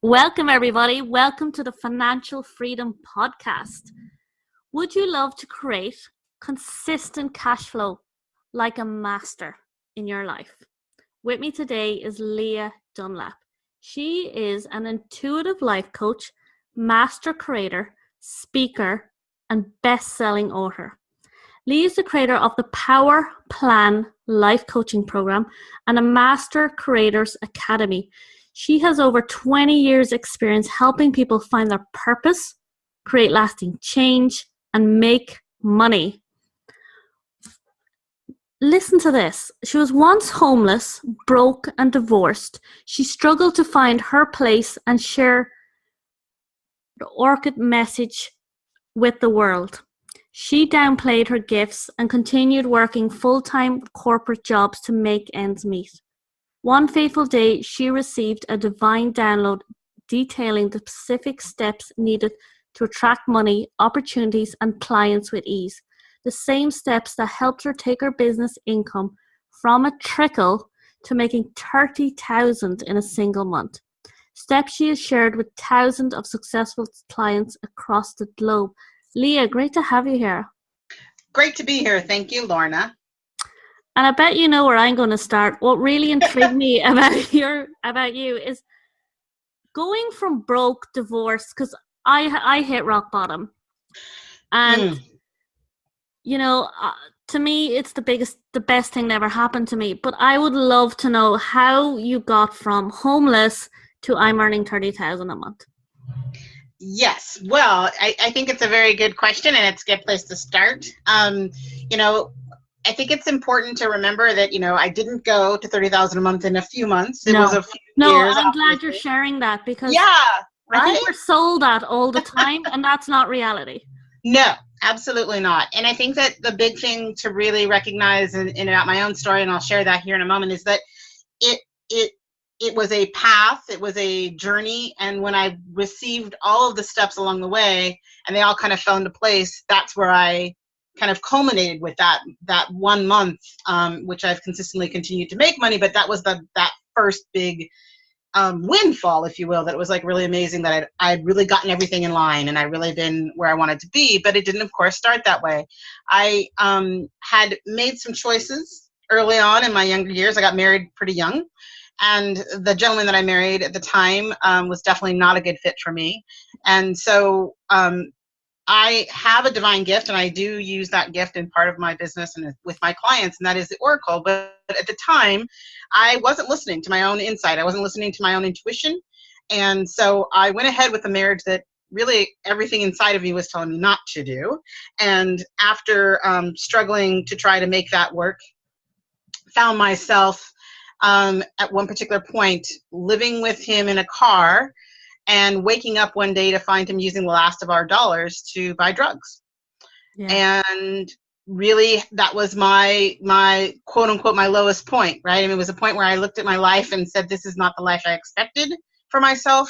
Welcome, everybody. Welcome to the Financial Freedom Podcast. Would you love to create consistent cash flow like a master in your life? With me today is Lia Dunlap. She is an intuitive life coach, master creator, speaker, and best-selling author. Lia is the creator of the Power Plan Life Coaching Program and a Master Creators Academy. She has over 20 years experience helping people find their purpose, create lasting change, and make money. Listen to this. She was once homeless, broke, and divorced. She struggled to find her place and share the orchid message with the world. She downplayed her gifts and continued working full-time corporate jobs to make ends meet. One fateful day, she received a divine download detailing the specific steps needed to attract money, opportunities, and clients with ease. The same steps that helped her take her business income from a trickle to making $30,000 in a single month. Steps she has shared with thousands of successful clients across the globe. Lia, great to have you here. Great to be here. Thank you, Lorna. And I bet you know where I'm going to start. What really intrigued me about you is going from broke, divorce, because I hit rock bottom. And, to me, it's the best thing that ever happened to me. But I would love to know how you got from homeless to I'm earning $30,000 a month. Yes. Well, I think it's a very good question, and it's a good place to start. I think it's important to remember that, I didn't go to $30,000 a month in a few months. It was a few years. I'm glad you're sharing that because right? I think we're sold that all the time, and that's not reality. No, absolutely not. And I think that the big thing to really recognize in about my own story, and I'll share that here in a moment, is that it was a path, it was a journey, and when I received all of the steps along the way, and they all kind of fell into place, that's where I kind of culminated with that 1 month, which I've consistently continued to make money, but that was that first big windfall, if you will, that it was like really amazing that I'd really gotten everything in line and I'd really been where I wanted to be, but it didn't, of course, start that way. I had made some choices early on in my younger years. I got married pretty young, and the gentleman that I married at the time was definitely not a good fit for me. And so I have a divine gift, and I do use that gift in part of my business and with my clients, and that is the oracle. But at the time, I wasn't listening to my own insight. I wasn't listening to my own intuition. And so I went ahead with a marriage that really everything inside of me was telling me not to do. And after struggling to try to make that work, found myself at one particular point living with him in a car and waking up one day to find him using the last of our dollars to buy drugs. Yeah. And really, that was my quote unquote, my lowest point, right? I mean, it was a point where I looked at my life and said, this is not the life I expected for myself,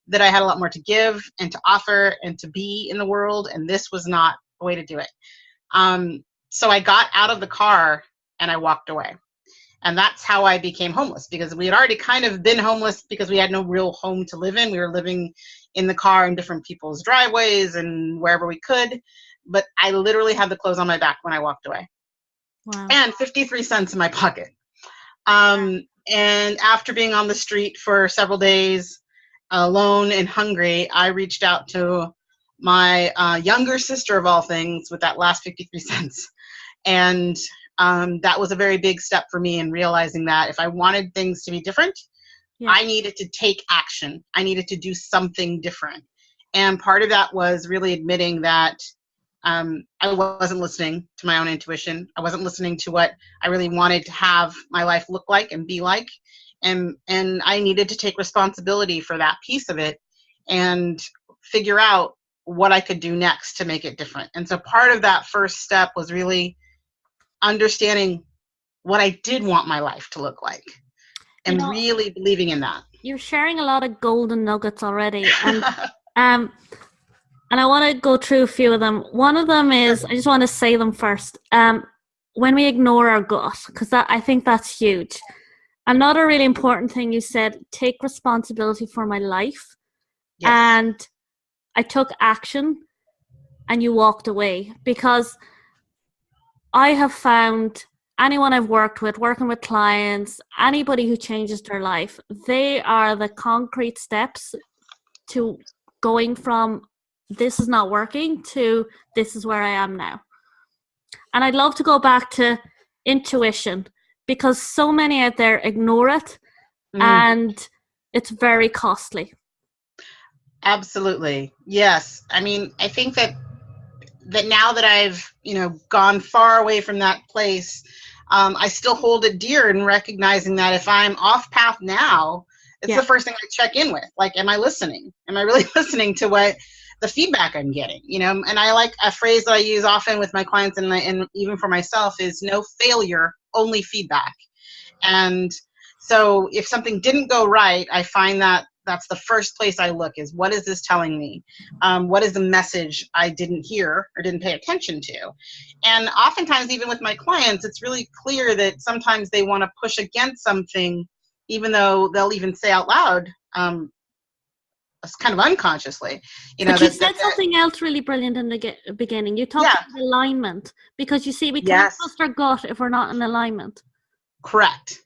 that I had a lot more to give and to offer and to be in the world. And this was not the way to do it. So I got out of the car and I walked away. And that's how I became homeless, because we had already kind of been homeless because we had no real home to live in. We were living in the car in different people's driveways and wherever we could. But I literally had the clothes on my back when I walked away. Wow. And 53 cents in my pocket. And after being on the street for several days, alone and hungry, I reached out to my younger sister, of all things, with that last 53 cents. And that was a very big step for me in realizing that if I wanted things to be different, I needed to take action. I needed to do something different. And part of that was really admitting that I wasn't listening to my own intuition. I wasn't listening to what I really wanted to have my life look like and be like. And I needed to take responsibility for that piece of it and figure out what I could do next to make it different. And so part of that first step was really understanding what I did want my life to look like and really believing in that. You're sharing a lot of golden nuggets already. And and I want to go through a few of them. One of them is, I just want to say them first. When we ignore our gut, because I think that's huge. Another really important thing you said, take responsibility for my life. Yes. And I took action and you walked away. Because I have found anyone I've worked with, working with clients, anybody who changes their life, they are the concrete steps to going from this is not working to this is where I am now. And I'd love to go back to intuition, because so many out there ignore it and it's very costly. Absolutely. Yes. I mean, I think that now that I've, gone far away from that place, I still hold it dear, and recognizing that if I'm off path now, it's the first thing I check in with. Like, am I listening? Am I really listening to what the feedback I'm getting? And I like a phrase that I use often with my clients and even for myself is no failure, only feedback. And so if something didn't go right, I find that that's the first place I look, is what is this telling me? What is the message I didn't hear or didn't pay attention to? And oftentimes, even with my clients, it's really clear that sometimes they want to push against something, even though they'll even say out loud, kind of unconsciously. But you said something else really brilliant in the beginning. You talked about alignment, because you see, we can't trust our gut if we're not in alignment. Correct.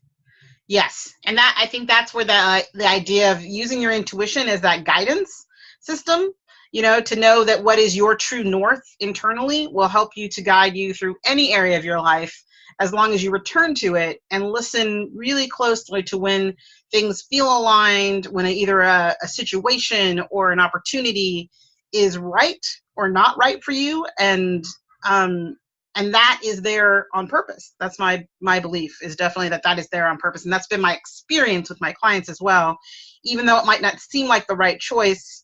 Yes. And that, I think that's where the idea of using your intuition as that guidance system, to know that what is your true north internally will help you to guide you through any area of your life, as long as you return to it and listen really closely to when things feel aligned, when either a situation or an opportunity is right or not right for you. And that is there on purpose. That's my belief, is definitely that is there on purpose. And that's been my experience with my clients as well. Even though it might not seem like the right choice,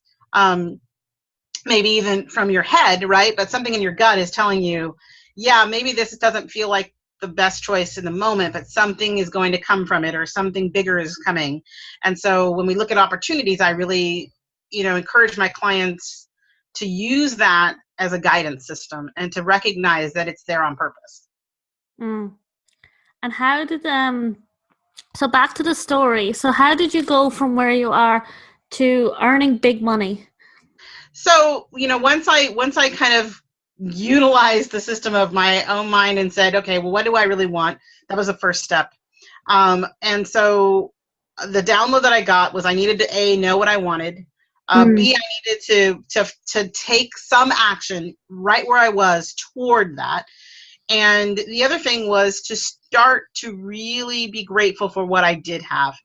maybe even from your head, right? But something in your gut is telling you, yeah, maybe this doesn't feel like the best choice in the moment, but something is going to come from it, or something bigger is coming. And so when we look at opportunities, I really, encourage my clients to use that as a guidance system and to recognize that it's there on purpose. And how did so back to the story, so how did you go from where you are to earning big money? So once I kind of utilized the system of my own mind and said, okay, well, what do I really want? That was the first step. And so the download that I got was I needed to A, know what I wanted. B, I needed to take some action right where I was toward that. And the other thing was to start to really be grateful for what I did have.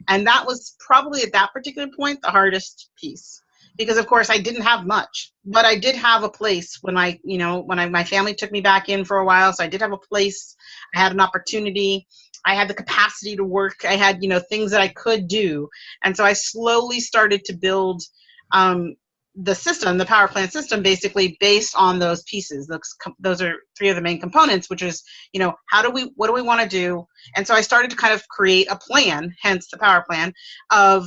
And that was probably at that particular point the hardest piece, because of course I didn't have much, but I did have a place when my family took me back in for a while. So I did have a place, I had an opportunity, I had the capacity to work, I had, things that I could do. And so I slowly started to build the system, the power plant system, basically based on those pieces. Those are three of the main components, which is, what do we want to do? And so I started to kind of create a plan, hence the power plan, of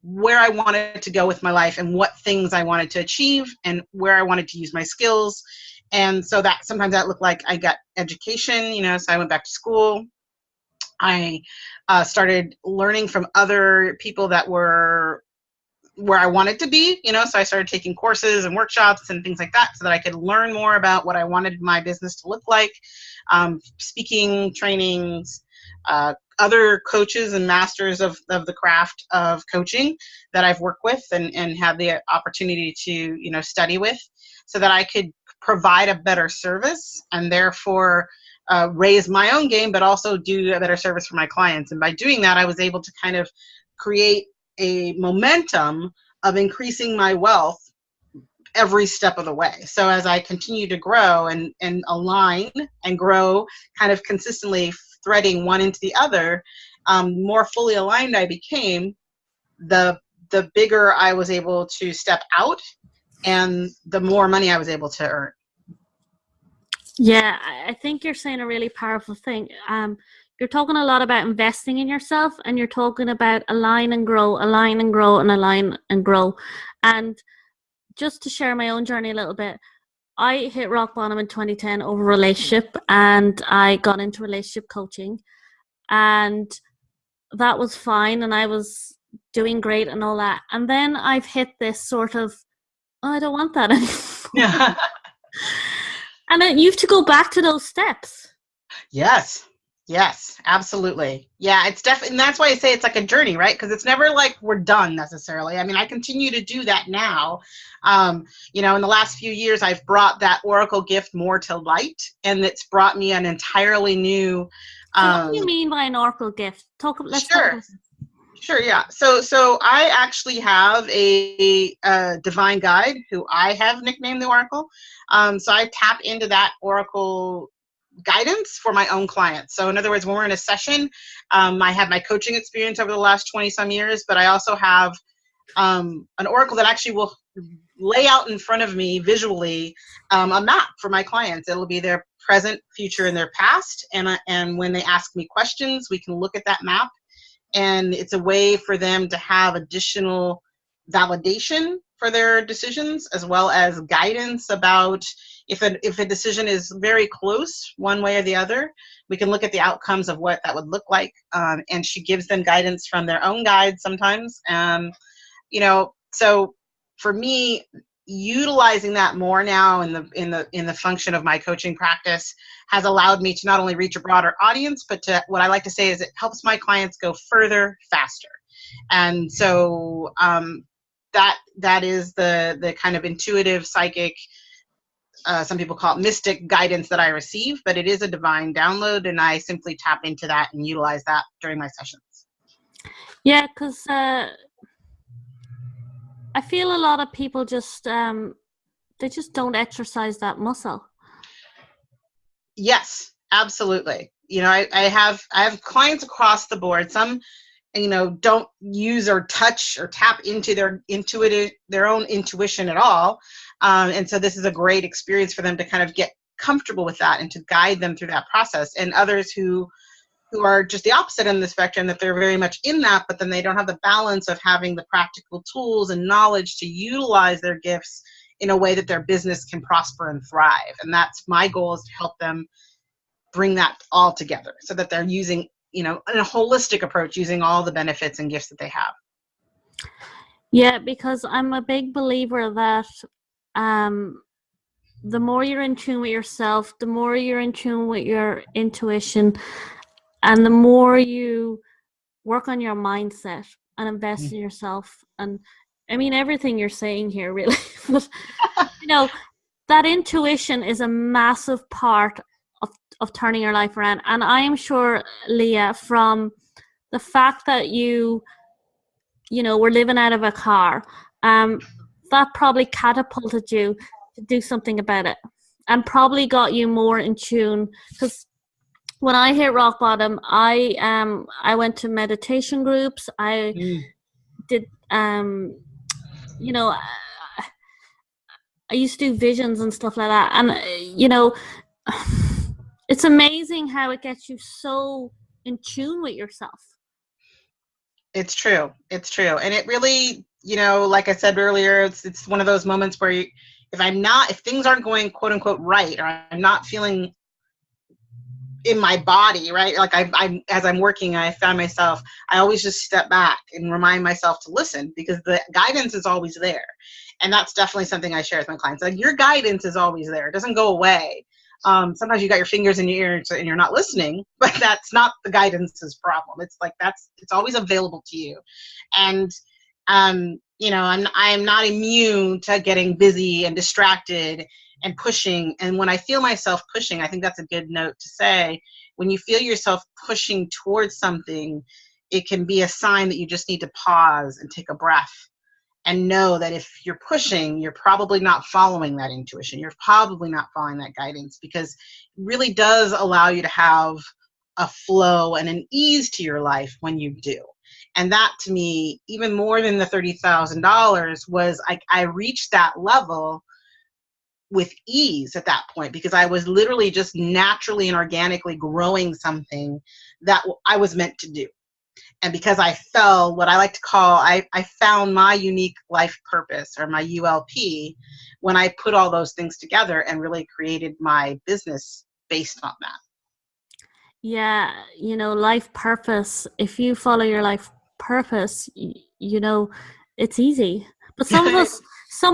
where I wanted to go with my life and what things I wanted to achieve and where I wanted to use my skills. And so that sometimes that looked like I got education, so I went back to school. I started learning from other people that were where I wanted to be, so I started taking courses and workshops and things like that so that I could learn more about what I wanted my business to look like. Speaking trainings, other coaches and masters of the craft of coaching that I've worked with and had the opportunity to, study with, so that I could provide a better service and therefore raise my own game, but also do a better service for my clients. And by doing that, I was able to kind of create a momentum of increasing my wealth every step of the way. So as I continue to grow and align and grow kind of consistently, threading one into the other, more fully aligned I became, the bigger I was able to step out and the more money I was able to earn. Yeah, I think you're saying a really powerful thing. You're talking a lot about investing in yourself, and you're talking about align and grow, and align and grow. And just to share my own journey a little bit, I hit rock bottom in 2010 over relationship, and I got into relationship coaching, and that was fine. And I was doing great and all that. And then I've hit this sort of, oh, I don't want that anymore. Yeah. And then you have to go back to those steps. Yes, absolutely. Yeah, it's definitely, and that's why I say it's like a journey, right? Because it's never like we're done necessarily. I mean, I continue to do that now. In the last few years, I've brought that Oracle gift more to light, and it's brought me an entirely new. So what do you mean by an Oracle gift? Let's talk about this. Sure, yeah. So I actually have a divine guide who I have nicknamed the Oracle. So I tap into that Oracle guidance for my own clients. So in other words, when we're in a session, I have my coaching experience over the last 20 some years, but I also have an Oracle that actually will lay out in front of me visually a map for my clients. It'll be their present, future, and their past. And when they ask me questions, we can look at that map. And it's a way for them to have additional validation for their decisions, as well as guidance about if a decision is very close one way or the other, we can look at the outcomes of what that would look like. And she gives them guidance from their own guides sometimes. So for me, utilizing that more now in the function of my coaching practice has allowed me to not only reach a broader audience, but to, what I like to say is, it helps my clients go further, faster. And so that is the kind of intuitive, psychic, some people call it mystic guidance that I receive, but it is a divine download, and I simply tap into that and utilize that during my sessions. Yeah, because I feel a lot of people just they just don't exercise that muscle. Yes, absolutely. I have clients across the board. Some, don't use or touch or tap into their own intuition at all. And so this is a great experience for them to kind of get comfortable with that and to guide them through that process. And others who are just the opposite end of the spectrum, that they're very much in that, but then they don't have the balance of having the practical tools and knowledge to utilize their gifts in a way that their business can prosper and thrive. And that's my goal, is to help them bring that all together so that they're using, in a holistic approach, using all the benefits and gifts that they have. Yeah, because I'm a big believer that the more you're in tune with yourself, the more you're in tune with your intuition, and the more you work on your mindset and invest in yourself. And I mean, everything you're saying here, really. But, that intuition is a massive part of turning your life around. And I am sure, Lia, from the fact that you were living out of a car, that probably catapulted you to do something about it, and probably got you more in tune. Because when I hit rock bottom, I went to meditation groups. I did, I used to do visions and stuff like that. And, it's amazing how it gets you so in tune with yourself. It's true. And it really, like I said earlier, it's one of those moments where if things aren't going quote unquote right, or I'm not feeling in my body, right? Like as I'm working, I found myself, I always just step back and remind myself to listen, because the guidance is always there. And that's definitely something I share with my clients. Like, your guidance is always there. It doesn't go away. Sometimes you got your fingers in your ears and you're not listening, but that's not the guidance's problem. It's like, it's always available to you. And, I am not immune to getting busy and distracted and pushing. And when I feel myself pushing, I think that's a good note to say, when you feel yourself pushing towards something, it can be a sign that you just need to pause and take a breath and know that if you're pushing, you're probably not following that intuition. You're probably not following that guidance, because it really does allow you to have a flow and an ease to your life when you do. And that, to me, even more than the $30,000, was I reached that level with ease at that point, because I was literally just naturally and organically growing something that I was meant to do. And because I fell, what I like to call, I found my unique life purpose, or my ULP, when I put all those things together and really created my business based on that. Yeah, life purpose. If you follow your life purpose, it's easy. But some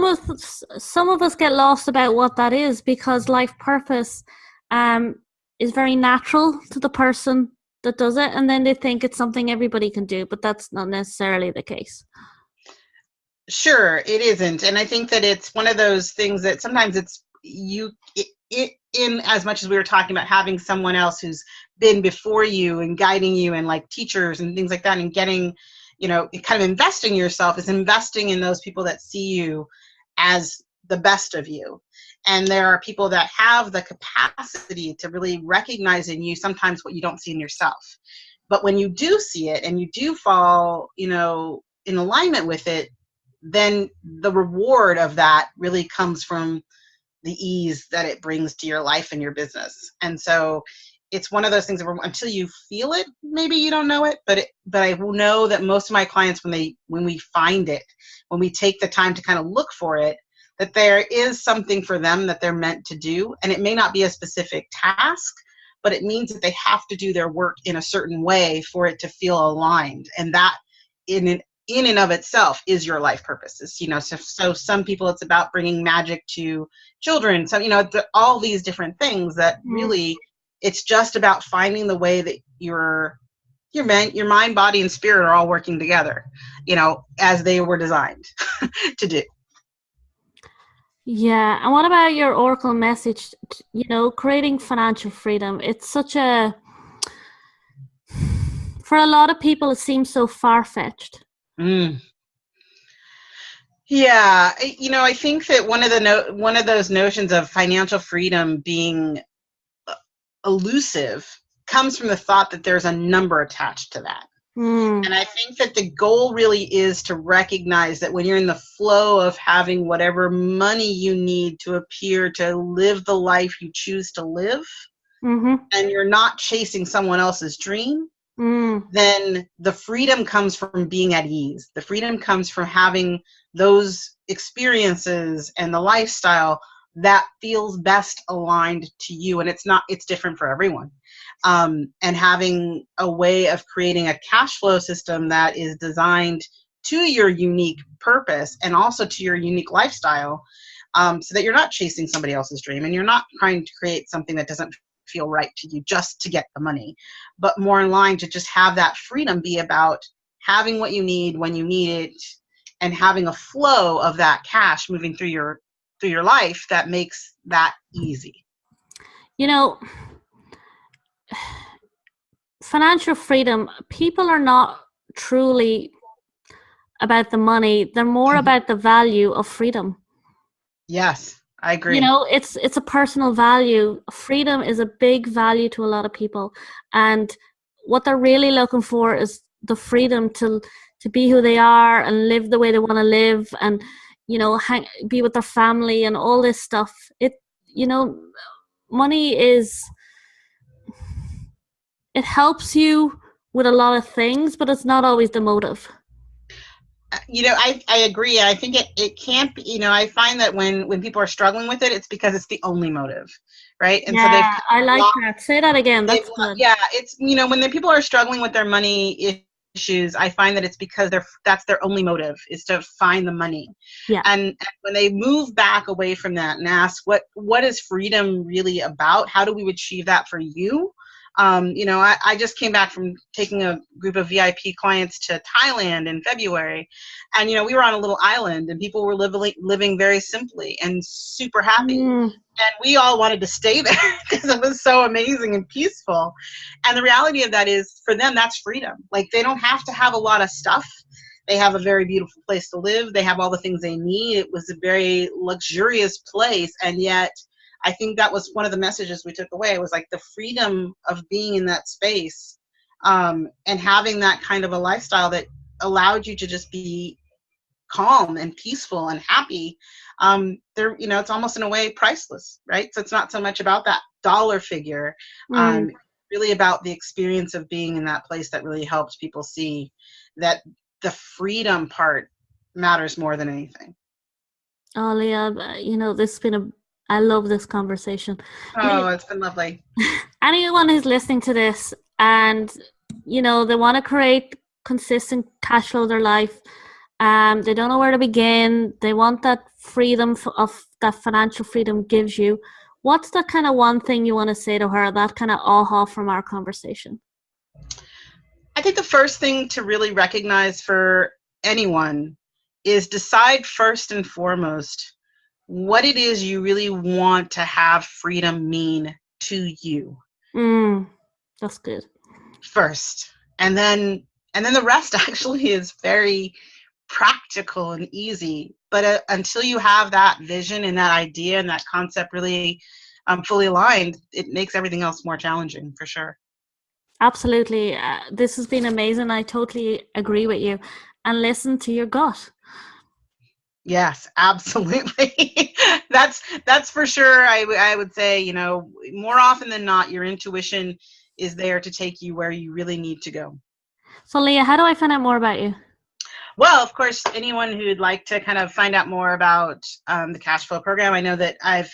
of us get lost about what that is, because life purpose is very natural to the person that does it, and then they think it's something everybody can do, but that's not necessarily the case. Sure, it isn't. And I think that it's one of those things that sometimes in as much as we were talking about having someone else who's been before you and guiding you, and like teachers and things like that, and getting, kind of investing yourself is investing in those people that see you as the best of you. And there are people that have the capacity to really recognize in you sometimes what you don't see in yourself. But when you do see it and you do fall, in alignment with it, then the reward of that really comes from the ease that it brings to your life and your business. And so it's one of those things where until you feel it, maybe you don't know it, but I will know that most of my clients, when we find it, when we take the time to kind of look for it, that there is something for them that they're meant to do. And it may not be a specific task, but it means that they have to do their work in a certain way for it to feel aligned. And that in and of itself is your life purpose. So some people, it's about bringing magic to children. So, all these different things that really, it's just about finding the way that your mind, body, and spirit are all working together, as they were designed to do. Yeah. And what about your Oracle message, creating financial freedom? It's such for a lot of people, it seems so far-fetched. Yeah. I think that one of those notions of financial freedom being elusive comes from the thought that there's a number attached to that. And I think that the goal really is to recognize that when you're in the flow of having whatever money you need to appear to live the life you choose to live, and you're not chasing someone else's dream, then the freedom comes from being at ease. The freedom comes from having those experiences and the lifestyle that feels best aligned to you. And it's different for everyone. And having a way of creating a cash flow system that is designed to your unique purpose and also to your unique lifestyle, so that you're not chasing somebody else's dream and you're not trying to create something that doesn't feel right to you just to get the money, but more in line to just have that freedom be about having what you need when you need it, and having a flow of that cash moving through your life that makes that easy. Financial freedom, people are not truly about the money. They're more about the value of freedom. Yes, I agree. It's a personal value. Freedom is a big value to a lot of people. And what they're really looking for is the freedom to be who they are and live the way they want to live, and, be with their family and all this stuff. Money it helps you with a lot of things, but it's not always the motive. I agree. I think it can't be, I find that when people are struggling with it, it's because it's the only motive, right? And yeah, so I like that. Say that again. That's good. Yeah, it's, when the people are struggling with their money issues, I find that it's because that's their only motive, is to find the money. Yeah. And when they move back away from that and ask, what is freedom really about? How do we achieve that for you? I just came back from taking a group of VIP clients to Thailand in February, and we were on a little island, and people were living very simply and super happy, and we all wanted to stay there because it was so amazing and peaceful. And the reality of that is, for them, that's freedom. Like, they don't have to have a lot of stuff. They have a very beautiful place to live. They have all the things they need. It was a very luxurious place, and yet I think that was one of the messages we took away. It was like the freedom of being in that space, and having that kind of a lifestyle that allowed you to just be calm and peaceful and happy. It's almost in a way priceless, right? So it's not so much about that dollar figure, really about the experience of being in that place that really helps people see that the freedom part matters more than anything. Oh, Lia, this has been I love this conversation. Oh, it's been lovely. Anyone who's listening to this and, they want to create consistent cash flow in their life. They don't know where to begin. They want that freedom of that financial freedom gives you. What's the kind of one thing you want to say to her, that kind of aha from our conversation? I think the first thing to really recognize for anyone is decide first and foremost what it is you really want to have freedom mean to you. That's good. First. And then the rest actually is very practical and easy. But until you have that vision and that idea and that concept really fully aligned, it makes everything else more challenging, for sure. Absolutely. This has been amazing. I totally agree with you. And listen to your gut. Yes, absolutely. That's for sure. I would say, you know, more often than not, your intuition is there to take you where you really need to go. So Lia, how do I find out more about you? Well, of course, anyone who'd like to kind of find out more about the Cashflow program, I know that I've,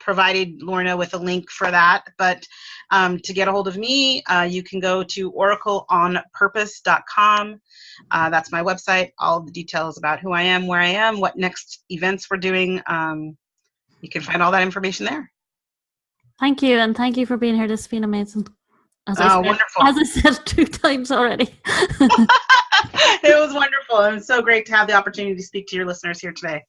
provided Lorna with a link for that. But to get a hold of me, you can go to oracleonpurpose.com. That's my website. All the details about who I am, where I am, what next events we're doing. You can find all that information there. Thank you. And thank you for being here. This has been amazing. Wonderful. As I said 2 times already. It was wonderful. And so great to have the opportunity to speak to your listeners here today.